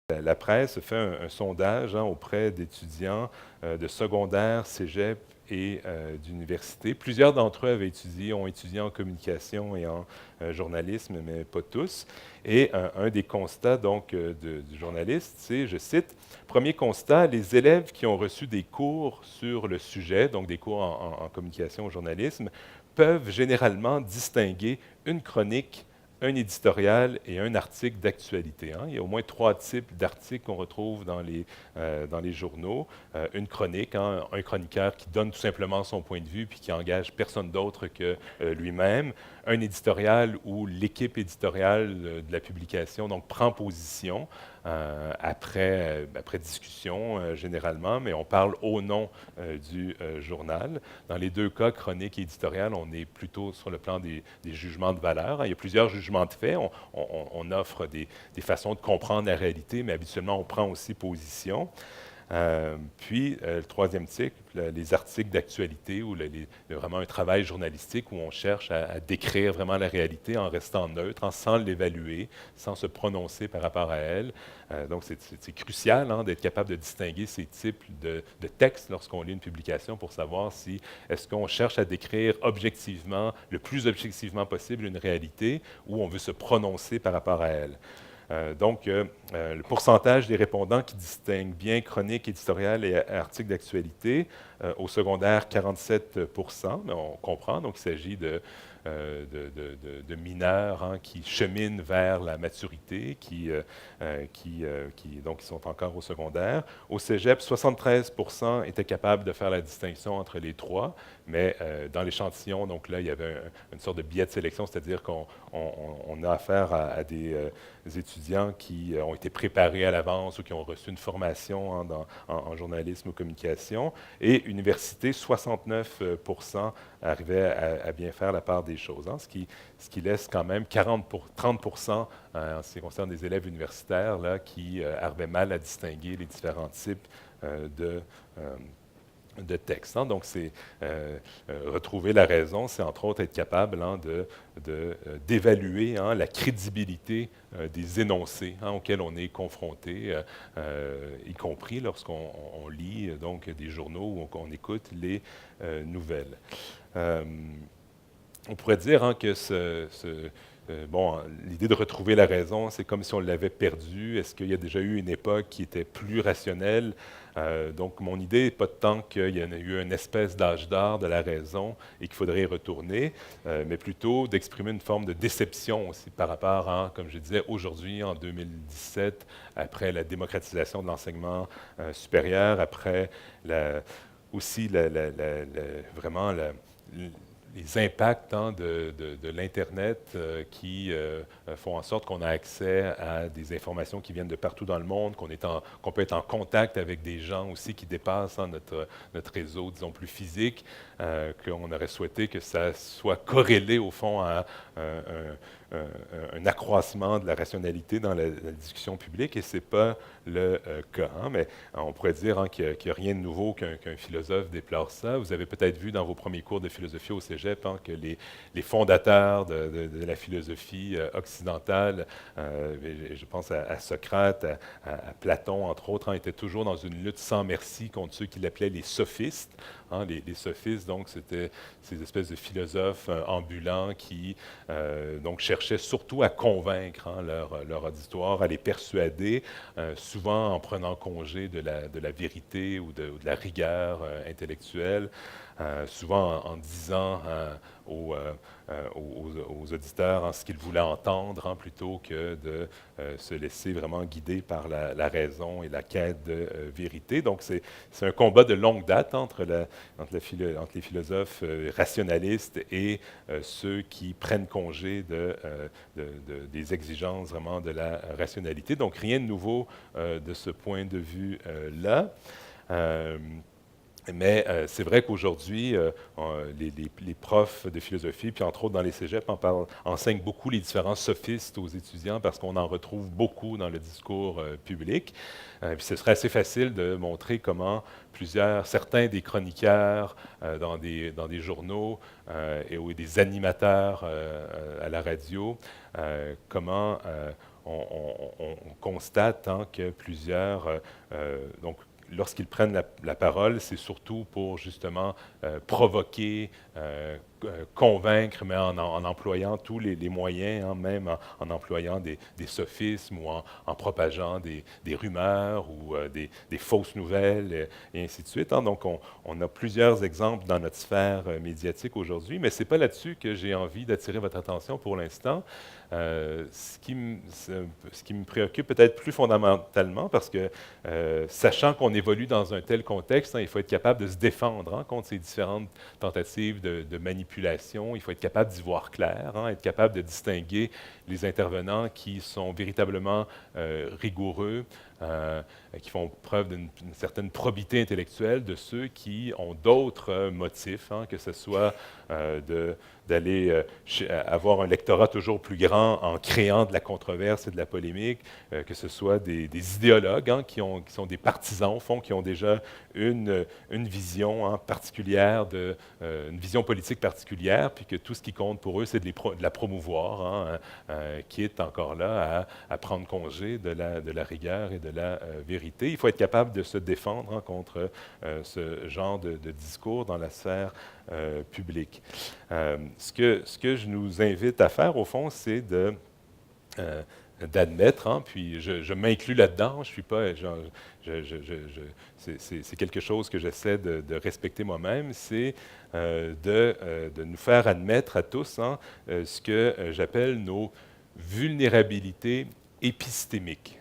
La presse fait un sondage auprès d'étudiants de secondaire, cégep et d'université. Plusieurs d'entre eux ont étudié en communication et en journalisme, mais pas tous. Et un des constats donc, du journaliste, c'est, je cite, premier constat, les élèves qui ont reçu des cours sur le sujet, donc des cours en communication ou journalisme, peuvent généralement distinguer une chronique, un éditorial et un article d'actualité. Il y a au moins 3 types d'articles qu'on retrouve dans les journaux. Une chronique, un chroniqueur qui donne tout simplement son point de vue puis qui engage personne d'autre que lui-même. Un éditorial où l'équipe éditoriale de la publication donc, prend position après discussion généralement, mais on parle au nom du journal. Dans les 2 cas, chronique et éditorial, on est plutôt sur le plan des jugements de valeur. Il y a plusieurs jugements de fait. On offre des façons de comprendre la réalité, mais habituellement, on prend aussi position. Puis, le 3e type, les articles d'actualité, ou vraiment un travail journalistique où on cherche à décrire vraiment la réalité en restant neutre, sans l'évaluer, sans se prononcer par rapport à elle. Donc, c'est crucial d'être capable de distinguer ces types de textes lorsqu'on lit une publication pour savoir si est-ce qu'on cherche à décrire objectivement, le plus objectivement possible, une réalité ou on veut se prononcer par rapport à elle. Le pourcentage des répondants qui distinguent bien chronique, éditorial et article d'actualité, au secondaire, 47 mais on comprend, donc il s'agit de mineurs qui cheminent vers la maturité, donc, qui sont encore au secondaire. Au cégep, 73 étaient capables de faire la distinction entre les 3, mais dans l'échantillon, donc là, il y avait une sorte de biais de sélection, c'est-à-dire qu'on a affaire à des étudiants qui ont été préparés à l'avance ou qui ont reçu une formation en journalisme ou communication. Et université, 69 arrivaient à bien faire la part des choses, ce qui laisse quand même 30 en ce qui concerne des élèves universitaires là, qui arrivaient mal à distinguer les différents types de textes. Donc, c'est retrouver la raison, c'est entre autres être capable d'évaluer la crédibilité des énoncés auxquels on est confronté, y compris lorsqu'on lit donc, des journaux ou qu'on écoute les nouvelles. On pourrait dire que l'idée de retrouver la raison, c'est comme si on l'avait perdue. Est-ce qu'il y a déjà eu une époque qui était plus rationnelle? Donc, mon idée n'est pas tant qu'il y en a eu une espèce d'âge d'or de la raison et qu'il faudrait y retourner, mais plutôt d'exprimer une forme de déception aussi par rapport à, comme je disais, aujourd'hui, en 2017, après la démocratisation de l'enseignement supérieur, après aussi vraiment les impacts de l'Internet qui font en sorte qu'on a accès à des informations qui viennent de partout dans le monde, qu'on peut être en contact avec des gens aussi qui dépassent notre réseau, disons, plus physique, qu'on aurait souhaité que ça soit corrélé, au fond, à un accroissement de la rationalité dans la discussion publique, et ce n'est pas le cas. Mais on pourrait dire qu'il n'y a rien de nouveau qu'un philosophe déplore ça. Vous avez peut-être vu dans vos premiers cours de philosophie au cégep que les fondateurs de la philosophie occidentale, je pense à Socrate, à Platon, entre autres, étaient toujours dans une lutte sans merci contre ceux qu'il appelait les sophistes. Les sophistes, donc, c'était ces espèces de philosophes ambulants qui donc cherchaient surtout à convaincre leur auditoire, à les persuader, souvent en prenant congé de la vérité ou de la rigueur intellectuelle, souvent en disant aux auditeurs ce qu'ils voulaient entendre, plutôt que de se laisser vraiment guider par la raison et la quête de vérité. Donc, c'est un combat de longue date entre les philosophes rationalistes et ceux qui prennent congé des exigences vraiment de la rationalité. Donc, rien de nouveau de ce point de vue-là. Mais c'est vrai qu'aujourd'hui, les profs de philosophie, puis entre autres dans les cégeps, enseignent beaucoup les différents sophistes aux étudiants parce qu'on en retrouve beaucoup dans le discours public. Puis ce serait assez facile de montrer comment certains des chroniqueurs dans des journaux ou des animateurs à la radio, comment on constate que plusieurs, donc lorsqu'ils prennent la parole, c'est surtout pour justement provoquer, convaincre, mais en employant tous les moyens, même en employant des sophismes ou en propageant des rumeurs ou des fausses nouvelles, et ainsi de suite. Donc, on a plusieurs exemples dans notre sphère médiatique aujourd'hui, mais ce n'est pas là-dessus que j'ai envie d'attirer votre attention pour l'instant. Ce qui me préoccupe peut-être plus fondamentalement, parce que sachant qu'on évolue dans un tel contexte, il faut être capable de se défendre contre ces différentes tentatives de manipulation. Il faut être capable d'y voir clair, être capable de distinguer les intervenants qui sont véritablement rigoureux, qui font preuve d'une certaine probité intellectuelle, de ceux qui ont d'autres motifs, que ce soit d'aller avoir un lectorat toujours plus grand en créant de la controverse et de la polémique, que ce soit des idéologues qui sont des partisans, au fond, qui ont déjà une vision particulière, une vision politique particulière, puis que tout ce qui compte pour eux, c'est de la promouvoir, qui est encore là à prendre congé de la rigueur et de la vérité. Il faut être capable de se défendre contre ce genre de discours dans la sphère publique. Ce que je nous invite à faire, au fond, c'est d'admettre, puis je m'inclus là-dedans, je suis pas, c'est quelque chose que j'essaie de respecter moi-même, c'est de nous faire admettre à tous ce que j'appelle nos vulnérabilités épistémiques.